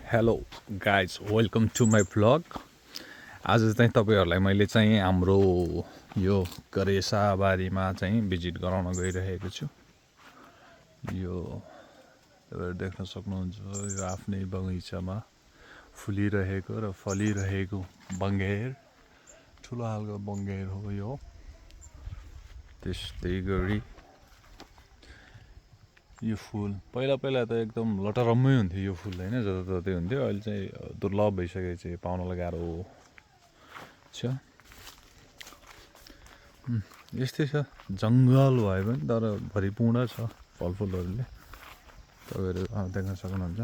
Hello guys welcome to my vlog. आज चाहिँ तपाईँहरूलाई मैले चाहिँ हाम्रो यो करेसाबारीमा चाहिँ भिजिट गराउन गइरहेको छु। यो तपाईँहरू देख्न सक्नुहुन्छ, यो आफ्नै बगैँचामा फुलिरहेको र फलिरहेको बङ्गेर, ठुलो खालको बङ्गेर हो यो। त्यस्तै गरी यो फुल पहिला त एकदम लटरम्मै हुन्थ्यो यो फुल होइन, जताततै हुन्थ्यो। अहिले चाहिँ दुर्लभ भइसकेको छ, पाउनलाई गाह्रो छ। यस्तै छ, जङ्गल भए पनि तर भरिपूर्ण छ फलफुलहरूले, तपाईँहरू देख्न सक्नुहुन्छ।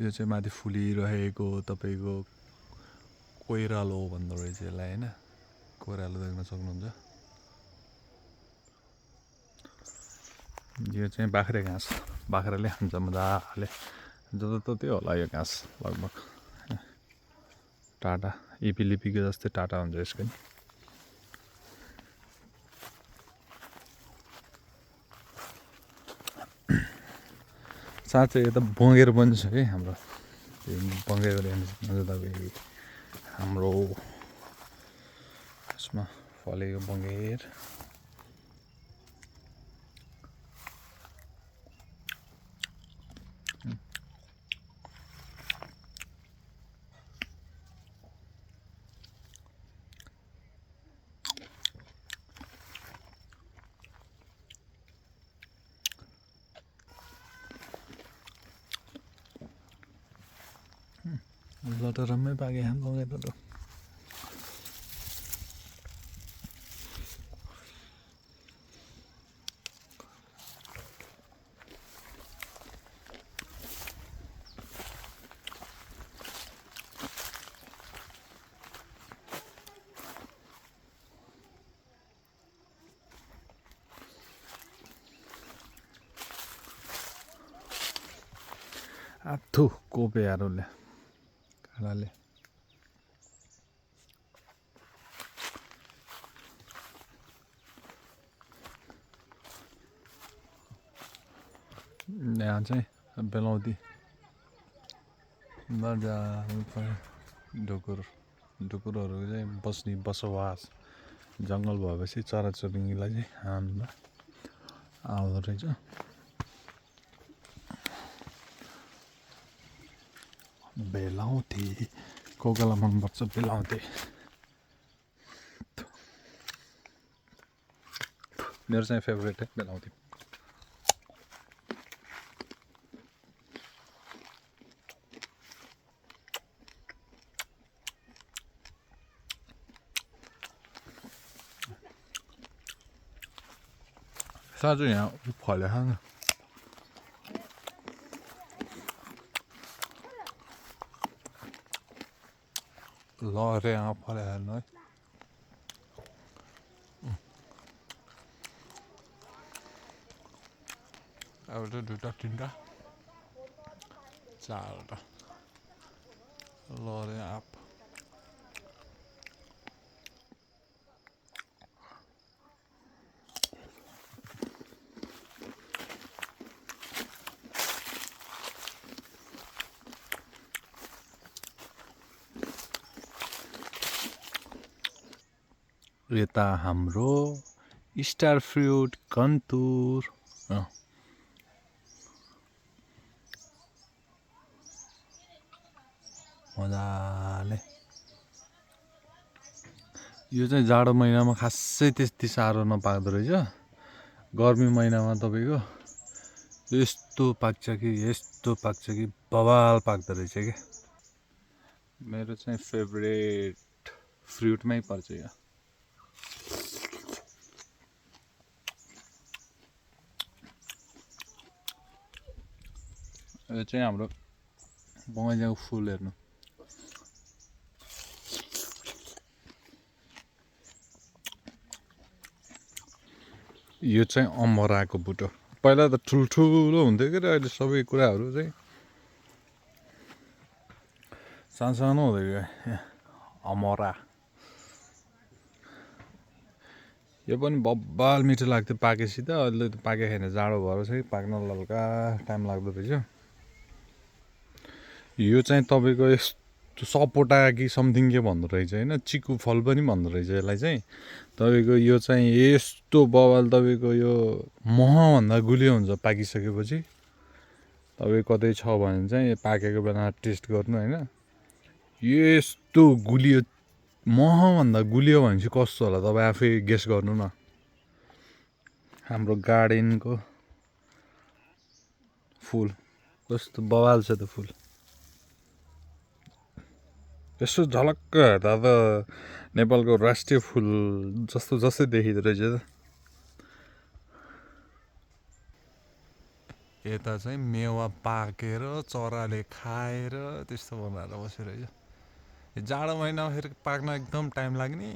यो चाहिँ माथि फुलिरहेको तपाईँको कोइरालो भन्दो रहेछ यसलाई होइन, कोइरालो देख्न सक्नुहुन्छ। यो चाहिँ बाख्रे घाँस, बाख्राले खान्छ मजाले, जताततै होला यो घाँस लगभग टाटा इपिलिपीको जस्तै टाटा हुन्छ यसको नि। साँच्चै यो त बँगेर पनि छ है हाम्रो, बँगेर तपाईँ हाम्रो यसमा फलेको बँगेर। लटरम्मै पाके खानु बँगेर त आथु कोपेहरूले काँडाले। यहाँ चाहिँ बेलाउती मजाले ढुकुरहरू चाहिँ बस्ने बसोबास, जङ्गल भएपछि चराचुरुङ्गीलाई चाहिँ हान्न आउँदो रहेछ। बेलाउती कोकालाई मनपर्छ बेलाउती, मेरो चाहिँ फेभरेट है बेलाउती। साँच्चै यहाँ फले खानु लहरे यहाँ फले खानु है। एउटा दुईवटा तिनवटा चारवटा लहरे आँप। यता हाम्रो स्टार फ्रुट कन्तुर मजाले। यो चाहिँ जाडो महिनामा खासै त्यति साह्रो नपाक्दो रहेछ, गर्मी महिनामा तपाईँको यस्तो पाक्छ कि बवाल पाक्दो रहेछ क्या। मेरो चाहिँ फेभरेट फ्रुटमै पर्छ यो। यो चाहिँ हाम्रो बगैँचाको फुल हेर्नु, यो चाहिँ अमराको बुटो। पहिला त ठुल्ठुलो हुन्थ्यो कि, अहिले सबै कुराहरू चाहिँ सानो हुँदै गयो। अमरा यो पनि बब्बाल मिठो लाग्थ्यो पाकेपछि त, अहिले त पाके छैन, जाडो भएर चाहिँ पाक्न हल्का टाइम लाग्दो रहेछ। यो चाहिँ तपाईँको यस्तो सपोटा कि समथिङ के भन्दो रहेछ होइन, चिकु फल पनि भन्दो रहेछ यसलाई चाहिँ। तपाईँको यो चाहिँ यस्तो बवाल, तपाईँको यो महभन्दा गुलियो हुन्छ पाकिसकेपछि। तपाईँ कतै छ भने चाहिँ पाकेको बेला टेस्ट गर्नु होइन, यस्तो गुलियो, महभन्दा गुलियो भनेपछि कस्तो होला तपाईँ आफै गेस गर्नु न। हाम्रो गार्डनको फुल कस्तो बवाल छ त फुल, यसो झलक्क हेर्दा त नेपालको राष्ट्रिय फुल जस्तै देखिँदो रहेछ त। यता चाहिँ मेवा पाकेर चराले खाएर त्यस्तो बनाएर बसिरहेछ। जाडो महिनामा फेरि पाक्न एकदम टाइम लाग्ने,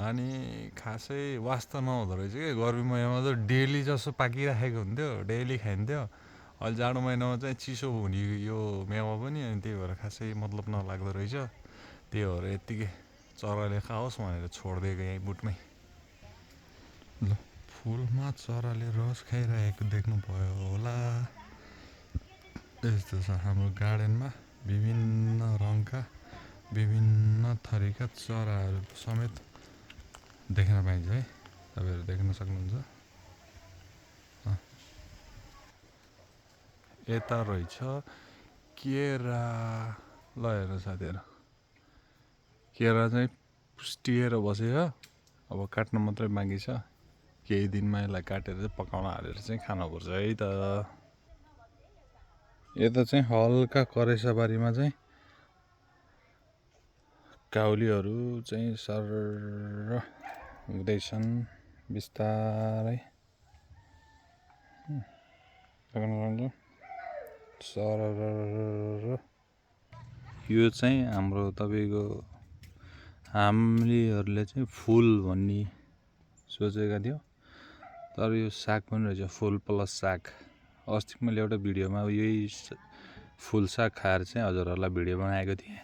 अनि खासै वास्ता नहुँदो रहेछ कि। गर्मी महिनामा त डेली जस्तो पाकिराखेको हुन्थ्यो, डेली खाइन्थ्यो। अहिले जाडो महिनामा चाहिँ चिसो हुने यो मेवा पनि, अनि त्यही भएर खासै मतलब नलाग्दो रहेछ। त्यही भएर यत्तिकै चराले खाओस् भनेर छोडिदिएको यहीँ बुटमै। ल, फुलमा चराले रस खाइरहेको देख्नुभयो होला। यस्तो छ हाम्रो गार्डनमा विभिन्न रङका विभिन्न थरीका चराहरू समेत देख्न पाइन्छ है, तपाईँहरू देख्न सक्नुहुन्छ। यता रहेछ केरा। ल हेर्नु साथीहरू, केरा चाहिँ पुस्टिएर बसेछ, अब काट्नु मात्रै बाँकी छ। केही दिनमा यसलाई काटेर चाहिँ पकाउन हालेर चाहिँ खानुपर्छ है त। यता चाहिँ हल्का करेसाबारीमा चाहिँ काउलीहरू चाहिँ सर हुँदैछन् बिस्तारै। सर यो चाहिँ हाम्रो तपाईँको हामीहरूले चाहिँ फुल भन्ने सोचेका थियो, तर यो साग पनि रहेछ, फुल प्लस साग। अस्ति मैले एउटा भिडियोमा यही फुल साग खाएर चाहिँ हजुरहरूलाई भिडियो बनाएको थिएँ।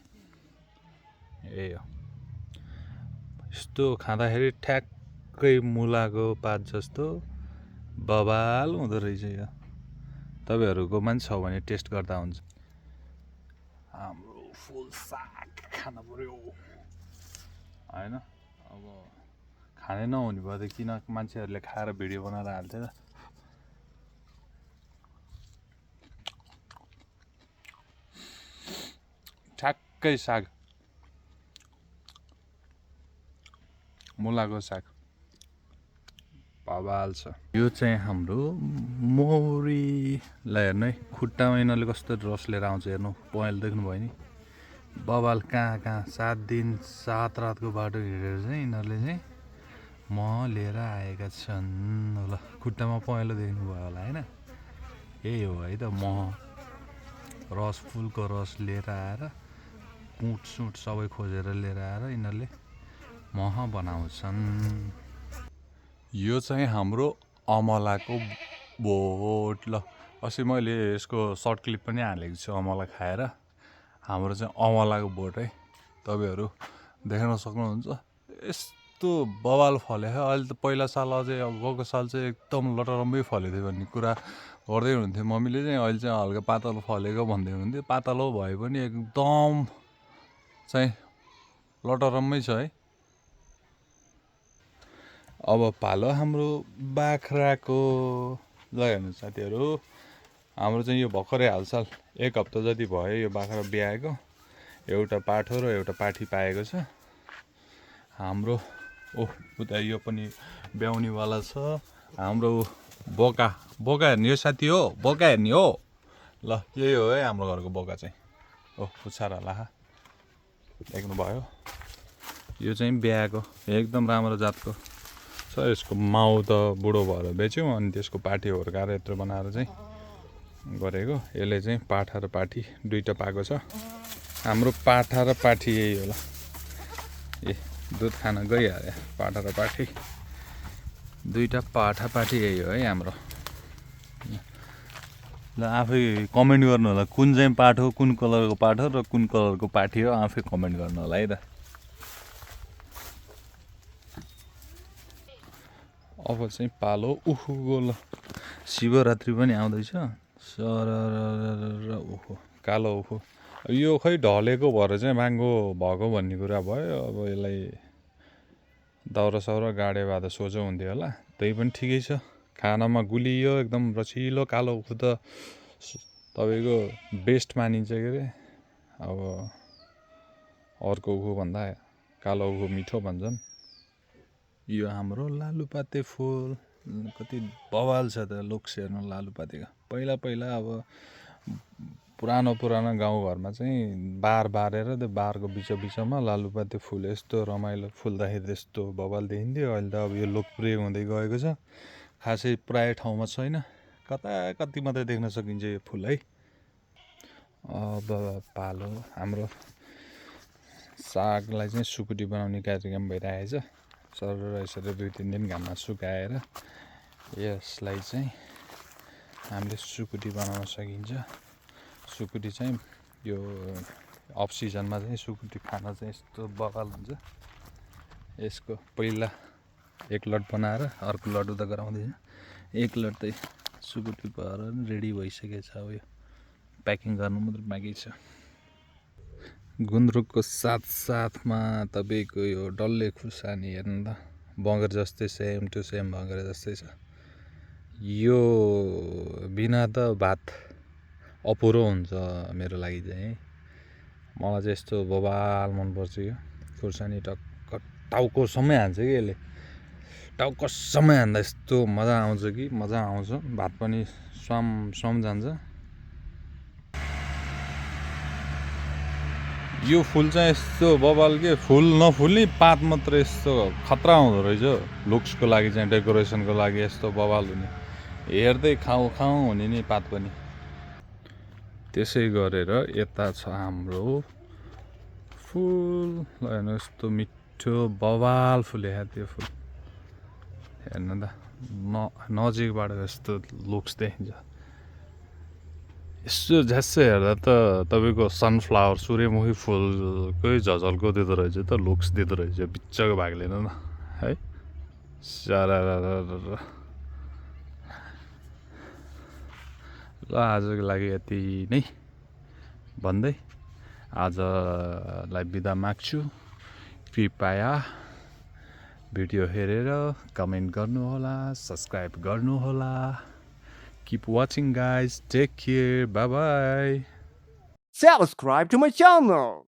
यही हो, यस्तो खाँदाखेरि ठ्याक्कै मुलाको पात जस्तो बवाल हुँदो रहेछ यो। तपाईँहरूको पनि छ भने टेस्ट गर्दा हुन्छ। हाम्रो फुल साग खानु पर्यो होइन, अब खाने नहुने भयो त किन मान्छेहरूले खाएर भिडियो बनाएर हाल्छ त। ठ्याक्कै साग, मुलाको साग बवाल छ। यो चाहिँ हाम्रो मौरीलाई हेर्नु है, खुट्टामा यिनीहरूले कस्तो रस लिएर आउँछ हेर्नु। पहेँलो देख्नुभयो नि, बवाल कहाँ 7 दिन 7 रातको बाटो हिँडेर चाहिँ यिनीहरूले चाहिँ मह लिएर आएका छन्। ल, खुट्टामा पहेँलो देख्नुभयो होला होइन, यही हो है त मह। रस, फुलको रस लिएर आएर कुटसुट सबै खोजेर लिएर आएर यिनीहरूले मह बनाउँछन्। यो चाहिँ हाम्रो अमलाको बोट। ल, अस्ति मैले यसको सर्ट क्लिप पनि हालेको छु, अमला खाएर। हाम्रो चाहिँ अमलाको बोट है, तपाईँहरू देख्न सक्नुहुन्छ। यस्तो बवाल फल्यो। अहिले त पहिला साल अझै गएको साल चाहिँ एकदम लटरम्मै फलेको थियो भन्ने कुरा गर्दै हुनुहुन्थ्यो मम्मीले चाहिँ। अहिले चाहिँ हल्का पातलो फलेको भन्दै हुनुहुन्थ्यो। पातलो भए पनि एकदम चाहिँ लटरम्मै छ है। अब पालो हाम्रो बाख्राको। ल हेर्नु साथीहरू, हाम्रो चाहिँ यो भर्खरै हालसाल 1 हप्ता जति भयो यो बाख्रा ब्याएको। एउटा पाठो र एउटा पाठी पाएको छ हाम्रो। उता यो पनि ब्याउनेवाला छ हाम्रो। बोका हेर्ने हो साथी हो, बोका हेर्ने हो। ल, यही हो है हाम्रो घरको बोका चाहिँ। पुच्छारा लाहा देख्नुभयो, यो चाहिँ ब्याएको एकदम राम्रो जातको छ। यसको माउ त बुढो भएर बेच्यौँ, अनि त्यसको पाठी हुर्काएर यत्रो बनाएर चाहिँ गरेको। यसले चाहिँ पाठा र पाठी दुईवटा पाएको छ। हाम्रो पाठा र पाठी यही होला। दुध खान गइहाल्यो पाठा र पाठी, दुईवटा पाठा पाठी यही हो है हाम्रो। ल, आफै कमेन्ट गर्नु होला कुन चाहिँ पाठ हो, कुन कलरको पाठ हो र कुन कलरको पाठी हो, आफै कमेन्ट गर्नु होला है त। अब चाहिँ पालो उखुको। ल, शिवरात्रि पनि आउँदैछ। सर कालो उखु यो खै ढलेको भएर चाहिँ महँगो भएको भन्ने कुरा भयो। अब यसलाई दाउरा साउरा गाडे भए त सोझो हुन्थ्यो होला। त्यही पनि ठिकै छ। खानामा गुलियो एकदम रसिलो कालो उखु त तपाईँको बेस्ट मानिन्छ के अरे। अब अर्को उखु भन्दा कालो उखु मिठो भन्छन्। यो हाम्रो लालुपाते फुल कति बवाल छ त लुक्स हेर्नु लालुपातेको। पहिला पहिला अब पुरानो गाउँघरमा चाहिँ बार बारेर त्यो बारको बिचमा लालुपाते फुल यस्तो रमाइलो फुल्दाखेरि त्यस्तो बवाल देखिन्थ्यो। अहिले त अब यो लोकप्रिय हुँदै गएको छ। खासै प्राय ठाउँमा छैन, कता कति मात्रै देख्न सकिन्छ यो फुल है। अब पालो हाम्रो सागलाई चाहिँ सुकुटी बनाउने कार्यक्रम भइरहेछ। सर यसरी 2-3 दिन घाममा सुकाएर यसलाई चाहिँ हामीले सुकुटी बनाउन सकिन्छ। सुकुटी चाहिँ यो अफ सिजनमा चाहिँ सुकुटी खान चाहिँ यस्तो बवाल हुन्छ। यसको पहिला एक लट बनाएर अर्को लट उता गराउँदैछ। एक लट चाहिँ सुकुटी भएर रेडी भइसकेको छ। अब यो प्याकिङ गर्नु मात्रै बाँकी छ। गुन्द्रुकको साथमा तपाईँको यो डल्ले खुर्सानी हेर्नु त बगर जस्तै सेम टु सेम बगर जस्तै छ। यो बिना त भात अपुरो हुन्छ मेरो लागि चाहिँ। मलाई चाहिँ यस्तो बवाल मनपर्छ यो खुर्सानी। टक्क टाउकोसम्मै हान्छ कि यसले। टाउकोसम्मै हान्दा यस्तो मजा आउँछ कि मजा आउँछ। भात पनि स्वाम जान्छ। यो फुल चाहिँ यस्तो बवाल के फुल नफुल्ने पात मात्र यस्तो खतरा हुँदो रहेछ। लुक्सको लागि चाहिँ डेकोरेसनको लागि यस्तो बवाल हुने, हेर्दै खाउँ हुने नि पात पनि। त्यसै गरेर यता छ हाम्रो फुल। हेर्नु यस्तो मिठो बवाल फुलेको त्यो फुल हेर्नु त नजिकबाट यस्तो लुक्स देखिन्छ। यसो झ्यासो हेर्दा त तपाईँको सनफ्लावर सूर्यमुखी फुलकै झझल्को दिँदो रहेछ त लुक्स दिँदो रहेछ बिचको भागले न है। सारा ल आजको लागि यति नै भन्दै आजलाई बिदा माग्छु। कृपया भिडियो हेरेर कमेन्ट गर्नुहोला, सब्सक्राइब गर्नुहोला। Keep watching guys. Take care. Bye bye. Subscribe to my channel.